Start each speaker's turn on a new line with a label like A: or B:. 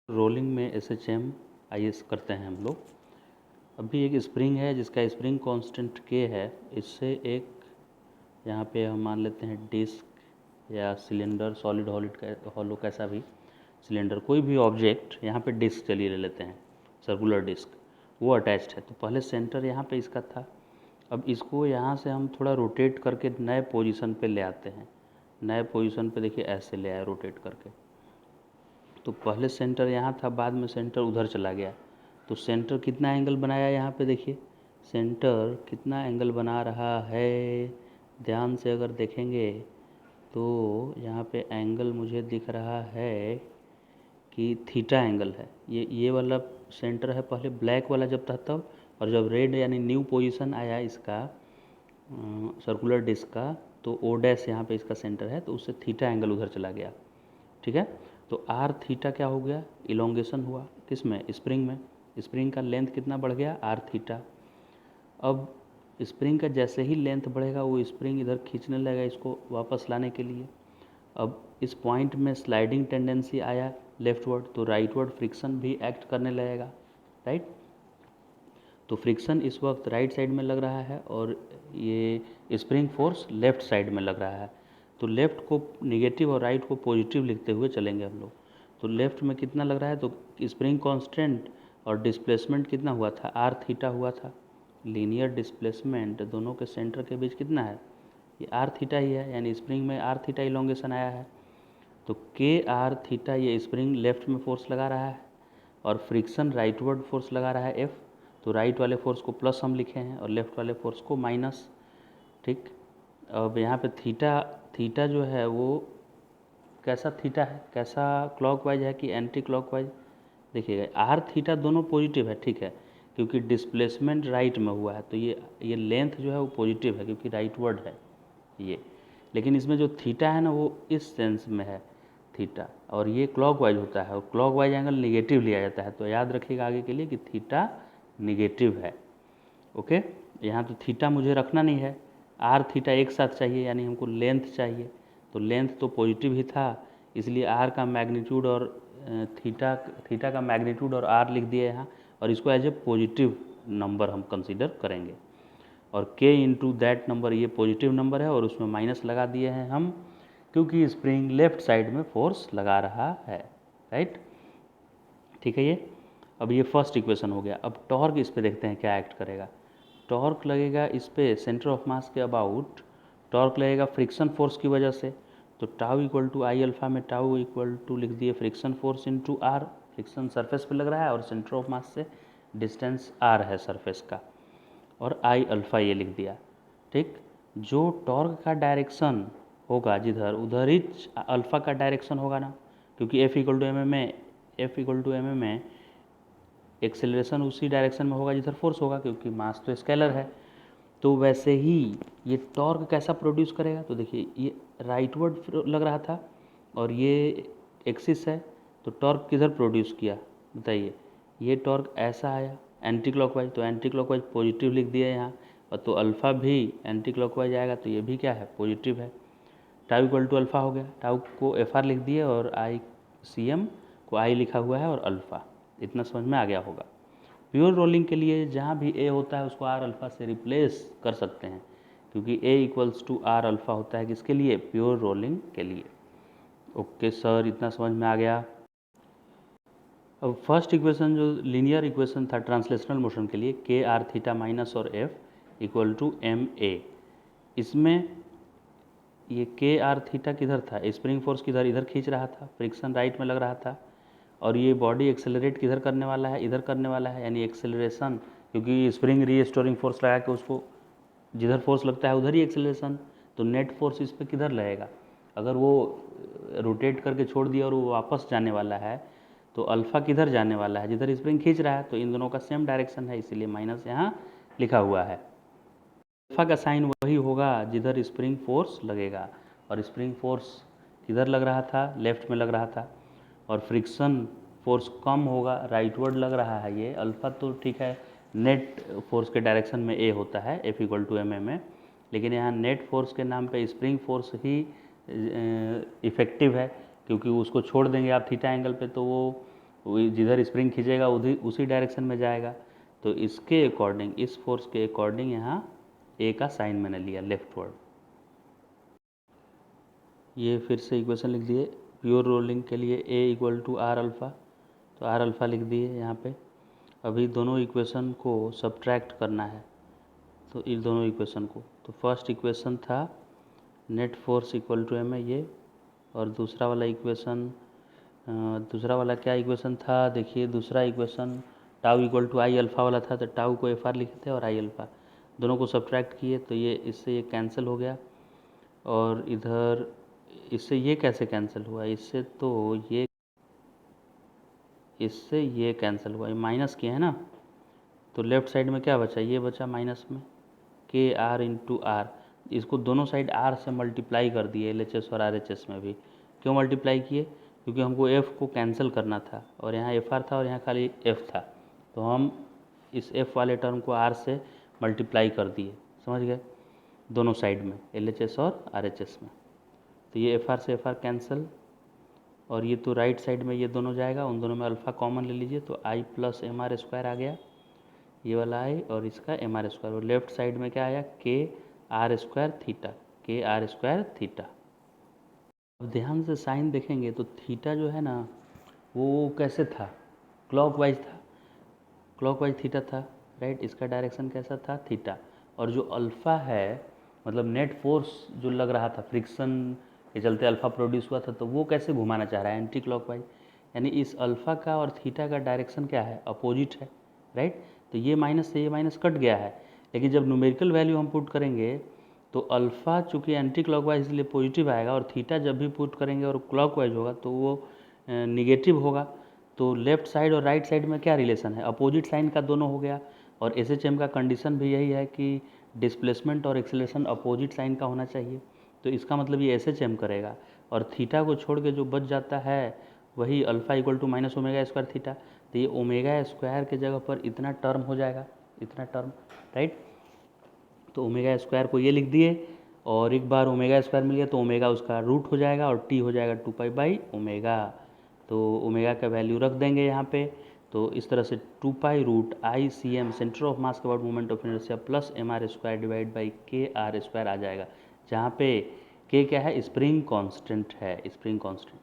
A: Rolling में SHM IS करते हैं हम लोग। अभी एक स्प्रिंग है जिसका स्प्रिंग कांस्टेंट K है। इससे एक यहाँ पे हम मान लेते हैं डिस्क या सिलेंडर, सॉलिड हॉलो कैसा भी सिलेंडर, कोई भी ऑब्जेक्ट, यहाँ पे डिस्क चलिए ले लेते हैं, सर्कुलर डिस्क, वो अटैच्ड है। तो पहले सेंटर यहाँ पे इसका था। अब इसको यहाँ से हम थोड़ा रोटेट करके नए पोजीशन पे ले आते हैं। नए पोजीशन पे देखिए ऐसे ले आए रोटेट करके। तो पहले सेंटर यहाँ था, बाद में सेंटर उधर चला गया। तो सेंटर कितना एंगल बनाया यहाँ पे देखिए, सेंटर कितना एंगल बना रहा है, ध्यान से अगर देखेंगे तो यहाँ पे एंगल मुझे दिख रहा है कि थीटा एंगल है। ये वाला सेंटर है पहले ब्लैक वाला जब था तब, और जब रेड यानी न्यू पोजीशन आया इसका सर्कुलर डिस्क का, तो ओ डैश यहाँ पे इसका सेंटर है, तो उससे थीटा एंगल उधर चला गया। ठीक है, तो आर थीटा क्या हो गया, इलोंगेशन हुआ। किस में, स्प्रिंग में। स्प्रिंग का लेंथ कितना बढ़ गया, आर थीटा। अब स्प्रिंग का जैसे ही लेंथ बढ़ेगा वो स्प्रिंग इधर खींचने लगेगा इसको वापस लाने के लिए। अब इस पॉइंट में स्लाइडिंग टेंडेंसी आया लेफ्टवर्ड, तो राइटवर्ड फ्रिक्शन भी एक्ट करने लगेगा, राइट। तो फ्रिक्शन इस वक्त राइट साइड में लग रहा है और ये स्प्रिंग फोर्स लेफ्ट साइड में लग रहा है। तो लेफ्ट को निगेटिव और राइट को पॉजिटिव लिखते हुए चलेंगे हम लोग। तो लेफ्ट में कितना लग रहा है, तो स्प्रिंग कांस्टेंट और डिस्प्लेसमेंट कितना हुआ था, आर थीटा हुआ था। लीनियर डिस्प्लेसमेंट दोनों के सेंटर के बीच कितना है, ये आर थीटा ही है, यानी स्प्रिंग में आर थीटा इलोंगेशन आया है। तो के आर थीटा, ये स्प्रिंग लेफ्ट में फोर्स लगा रहा है और फ्रिक्शन राइटवर्ड फोर्स लगा रहा है एफ। तो राइट वाले फोर्स को प्लस हम लिखे हैं और लेफ्ट वाले फोर्स को माइनस। ठीक, अब यहाँ पे थीटा जो है वो कैसा थीटा है, कैसा क्लॉकवाइज है कि एंटी क्लॉकवाइज। देखिएगा आर थीटा दोनों पॉजिटिव है, ठीक है, क्योंकि डिस्प्लेसमेंट राइट में हुआ है, तो ये लेंथ जो है वो पॉजिटिव है क्योंकि राइटवर्ड है ये। लेकिन इसमें जो थीटा है ना वो इस सेंस में है थीटा, और ये क्लॉकवाइज होता है, और क्लॉकवाइज एंगल निगेटिव लिया जाता है। तो याद रखिएगा आगे के लिए कि थीटा निगेटिव है। ओके, यहाँ तो थीटा मुझे रखना नहीं है, आर थीटा एक साथ चाहिए, यानी हमको लेंथ चाहिए। तो लेंथ तो पॉजिटिव ही था, इसलिए आर का मैग्नीट्यूड और थीटा का मैग्नीट्यूड और आर लिख दिए यहाँ, और इसको एज ए पॉजिटिव नंबर हम कंसीडर करेंगे। और k इंटू दैट नंबर, ये पॉजिटिव नंबर है और उसमें माइनस लगा दिए हैं हम, क्योंकि स्प्रिंग लेफ्ट साइड में फोर्स लगा रहा है, राइट। ठीक है, अब ये फर्स्ट इक्वेशन हो गया। अब टॉर्क इस पे देखते हैं क्या एक्ट करेगा। टॉर्क लगेगा इस पे सेंटर ऑफ मास के अबाउट, टॉर्क लगेगा फ्रिक्शन फोर्स की वजह से। तो tau equal to I alpha में टाउ इक्वल टू लिख दिए friction force into R. Friction surface पे लग रहा है और सेंटर ऑफ मास से डिस्टेंस आर है सरफेस का, और आई अल्फा ये लिख दिया। ठीक, जो टॉर्क का डायरेक्शन होगा जिधर, उधर ही अल्फा का डायरेक्शन होगा ना, क्योंकि F equal to M M में एक्सेलरेशन उसी डायरेक्शन में होगा जिधर फोर्स होगा, क्योंकि मास तो स्केलर है। तो वैसे ही ये टॉर्क कैसा प्रोड्यूस करेगा, तो देखिए ये राइटवर्ड लग रहा था और ये एक्सिस है, तो टॉर्क किधर प्रोड्यूस किया बताइए, ये टॉर्क ऐसा आया एंटी क्लॉकवाइज, तो एंटी क्लॉकवाइज पॉजिटिव लिख दिया यहाँ, और तो अल्फ़ा भी एंटी क्लॉकवाइज आएगा, तो ये भी क्या है, पॉजिटिव है। टाउ इक्वल टू अल्फ़ा हो गया, टाउ को एफ आर लिख दिए और आई सी एम को आई लिखा हुआ है और अल्फ़ा, इतना समझ में आ गया होगा। प्योर रोलिंग के लिए जहाँ भी ए होता है उसको आर अल्फ़ा से रिप्लेस कर सकते हैं, क्योंकि ए इक्वल्स टू आर अल्फ़ा होता है किसके लिए, प्योर रोलिंग के लिए। ओके सर, इतना समझ में आ गया। अब फर्स्ट इक्वेशन जो लीनियर इक्वेशन था ट्रांसलेशनल मोशन के लिए, के आर थीटा माइनस और F equal to M A, इसमें ये के आर थीटा किधर था, स्प्रिंग फोर्स किधर, इधर खींच रहा था, फ्रिक्शन राइट में लग रहा था, और ये बॉडी एक्सेलरेट किधर करने वाला है, इधर करने वाला है, यानी एक्सेलरेशन, क्योंकि स्प्रिंग रीस्टोरिंग फोर्स लगा के उसको जिधर फोर्स लगता है उधर ही एक्सेलरेशन। तो नेट फोर्स इस पर किधर लगेगा, अगर वो रोटेट करके छोड़ दिया और वो वापस जाने वाला है, तो अल्फ़ा किधर जाने वाला है, जिधर स्प्रिंग खींच रहा है, तो इन दोनों का सेम डायरेक्शन है, इसीलिए माइनस यहाँ लिखा हुआ है। अल्फ़ा का साइन वही होगा जिधर स्प्रिंग फोर्स लगेगा, और स्प्रिंग फोर्स किधर लग रहा था, लेफ्ट में लग रहा था, और फ्रिक्शन फोर्स कम होगा, राइटवर्ड लग रहा है ये अल्फ़ा, तो ठीक है, नेट फोर्स के डायरेक्शन में ए होता है F equal to M M में, लेकिन यहाँ नेट फोर्स के नाम पे स्प्रिंग फोर्स ही इफ़ेक्टिव है, क्योंकि उसको छोड़ देंगे आप थीटा एंगल पे तो वो जिधर स्प्रिंग खींचेगा उसी डायरेक्शन में जाएगा। तो इसके अकॉर्डिंग, इस फोर्स के अकॉर्डिंग यहाँ ए का साइन मैंने लिया लेफ्टवर्ड। ये फिर से इक्वेशन लिख दिए प्योर रोलिंग के लिए, ए इक्वल टू आर अल्फ़ा, तो आर अल्फ़ा लिख दिए यहाँ पे। अभी दोनों इक्वेशन को सब्ट्रैक्ट करना है, तो इन दोनों इक्वेशन को, तो फर्स्ट इक्वेशन था net force equal to M है ये, और दूसरा वाला क्या इक्वेशन था, देखिए दूसरा equation tau equal to I alpha वाला था, तो टाउ को एफ आर लिखे थे और आई अल्फ़ा, दोनों को सब्ट्रैक्ट किए तो ये इससे ये कैंसिल हो गया। और इधर इससे ये कैसे कैंसिल हुआ, इससे ये कैंसिल हुआ, ये माइनस किए है ना, तो लेफ्ट साइड में क्या बचा, ये बचा माइनस में के आर इंटू आर। इसको दोनों साइड आर से मल्टीप्लाई कर दिए, LHS और RHS में भी। क्यों मल्टीप्लाई किए, क्योंकि हमको एफ़ को कैंसिल करना था, और यहाँ एफ आर था और यहाँ खाली एफ था, तो हम इस एफ वाले टर्म को आर से मल्टीप्लाई कर दिए, समझ गए, दोनों साइड में LHS और RHS में। तो ये एफ आर से एफ आर कैंसिल, और ये तो राइट साइड में ये दोनों जाएगा, उन दोनों में अल्फ़ा कॉमन ले लीजिए, तो आई प्लस एम आर स्क्वायर आ गया, ये वाला आई और इसका एम आर स्क्वायर, और लेफ्ट साइड में क्या आया, के आर स्क्वायर थीटा, के आर स्क्वायर थीटा। अब ध्यान से साइन देखेंगे तो थीटा जो है ना वो कैसे था, क्लॉकवाइज था, क्लॉकवाइज थीटा था, राइट, इसका डायरेक्शन कैसा था, थीटा। और जो अल्फ़ा है, मतलब नेट फोर्स जो लग रहा था फ्रिक्शन के चलते अल्फ़ा प्रोड्यूस हुआ था, तो वो कैसे घुमाना चाह रहा है, एंटी क्लॉकवाइज, यानी इस अल्फ़ा का और थीटा का डायरेक्शन क्या है, अपोजिट है, राइट। तो ये माइनस से ये माइनस कट गया है, लेकिन जब न्यूमेरिकल वैल्यू हम पुट करेंगे तो अल्फ़ा चूँकि एंटी क्लॉकवाइज इसलिए पॉजिटिव आएगा, और थीटा जब भी पुट करेंगे और क्लॉकवाइज होगा तो वो निगेटिव होगा। तो लेफ्ट साइड और राइट साइड में क्या रिलेशन है, अपोजिट साइन का दोनों हो गया। और SHM का कंडीशन भी यही है कि डिस्प्लेसमेंट और एक्सेलरेशन अपोजिट साइन का होना चाहिए, तो इसका मतलब ये SHM करेगा। और थीटा को छोड़ के जो बच जाता है वही alpha equal to minus omega square theta, तो ये ओमेगा स्क्वायर के जगह पर इतना टर्म हो जाएगा, इतना टर्म, राइट। तो ओमेगा स्क्वायर को ये लिख दिए, और एक बार ओमेगा स्क्वायर मिल गया तो ओमेगा उसका रूट हो जाएगा, और टी हो जाएगा 2 पाई बाई ओमेगा, तो ओमेगा का वैल्यू रख देंगे यहाँ पे। तो इस तरह से 2 pi root I C M centre of mass के about moment of inertia plus M R square divide by K R square आ जाएगा, जहाँ पे के क्या है, स्प्रिंग कांस्टेंट है, स्प्रिंग कांस्टेंट।